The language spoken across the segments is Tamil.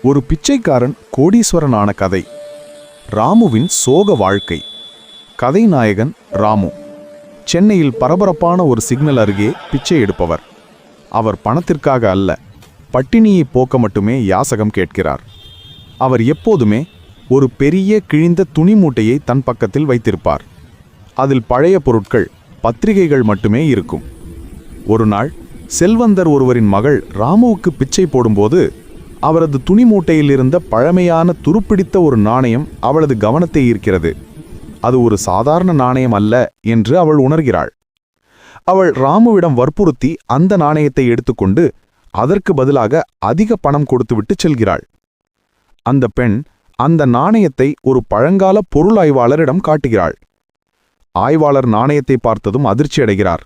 ஒரு பிச்சைக்காரன் கோடீஸ்வரனான கதை. ராமுவின் சோக வாழ்க்கை. கதை நாயகன் ராமு. சென்னையில் பரபரப்பான ஒரு சிக்னல் அருகே பிச்சை எடுப்பவர். அவர் பணத்திற்காக அல்ல, பட்டினியை போக்க மட்டுமே யாசகம் கேட்கிறார். அவர் எப்போதுமே ஒரு பெரிய கிழிந்த துணி மூட்டையை தன் பக்கத்தில் வைத்திருப்பார். அதில் பழைய பொருட்கள், பத்திரிகைகள் மட்டுமே இருக்கும். ஒரு நாள் செல்வந்தர் ஒருவரின் மகள் ராமுவுக்கு பிச்சை போடும்போது அவரது துணி மூட்டையில் இருந்த பழமையான துருப்பிடித்த ஒரு நாணயம் அவளது கவனத்தை ஈர்க்கிறது. அது ஒரு சாதாரண நாணயம் அல்ல என்று அவள் உணர்கிறாள். அவள் ராமுவிடம் வற்புறுத்தி அந்த நாணயத்தை எடுத்துக்கொண்டு அதற்கு பதிலாக அதிக பணம் கொடுத்துவிட்டு செல்கிறாள். அந்த பெண் அந்த நாணயத்தை ஒரு பழங்கால பொருள் ஆய்வாளரிடம் காட்டுகிறாள். ஆய்வாளர் நாணயத்தை பார்த்ததும் அதிர்ச்சியடைகிறார்.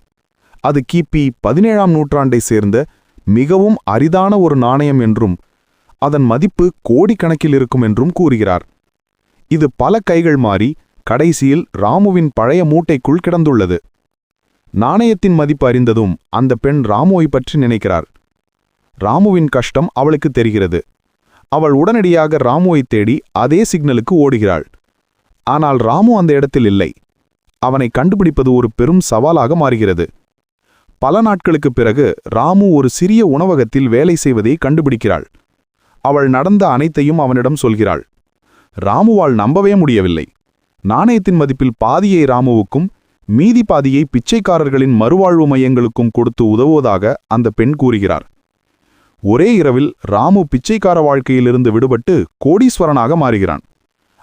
அது கிபி 17ஆம் நூற்றாண்டை சேர்ந்த மிகவும் அரிதான ஒரு நாணயம் என்றும் அதன் மதிப்பு கோடிக்கணக்கில் இருக்கும் என்றும் கூறுகிறார். இது பல கைகள் மாறி கடைசியில் ராமுவின் பழைய மூட்டைக்குள் கிடந்துள்ளது. நாணயத்தின் மதிப்பு அறிந்ததும் அந்த பெண் ராமுவை பற்றி நினைக்கிறார். ராமுவின் கஷ்டம் அவளுக்கு தெரிகிறது. அவள் உடனடியாக ராமுவை தேடி அதே சிக்னலுக்கு ஓடுகிறாள். ஆனால் ராமு அந்த இடத்தில் இல்லை. அவனை கண்டுபிடிப்பது ஒரு பெரும் சவாலாக மாறுகிறது. பல நாட்களுக்குப் பிறகு ராமு ஒரு சிறிய உணவகத்தில் வேலை செய்வதை கண்டுபிடிக்கிறாள். அவள் நடந்த அனைத்தையும் அவனிடம் சொல்கிறாள். ராமுவால் நம்பவே முடியவில்லை. நாணயத்தின் மதிப்பில் பாதியை ராமுவுக்கும் மீதி பாதியை பிச்சைக்காரர்களின் மறுவாழ்வு மையங்களுக்கும் கொடுத்து உதவுவதாக அந்த பெண் கூறுகிறார். ஒரே இரவில் ராமு பிச்சைக்கார வாழ்க்கையிலிருந்து விடுபட்டு கோடீஸ்வரனாக மாறுகிறான்.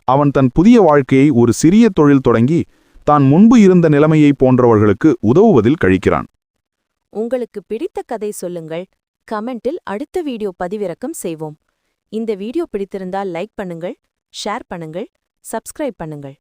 அவன் தன் புதிய வாழ்க்கையை ஒரு சிறிய தொழில் தொடங்கி தான் முன்பு இருந்த நிலைமையை போன்றவர்களுக்கு உதவுவதில் கழிக்கிறான். உங்களுக்கு பிடித்த கதை சொல்லுங்கள். கமெண்டில் அடுத்த வீடியோ பதிவிறக்கம் செய்வோம். இந்த வீடியோ பிடித்திருந்தால் லைக் பண்ணுங்கள், ஷேர் பண்ணுங்கள், சப்ஸ்கிரைப் பண்ணுங்கள்.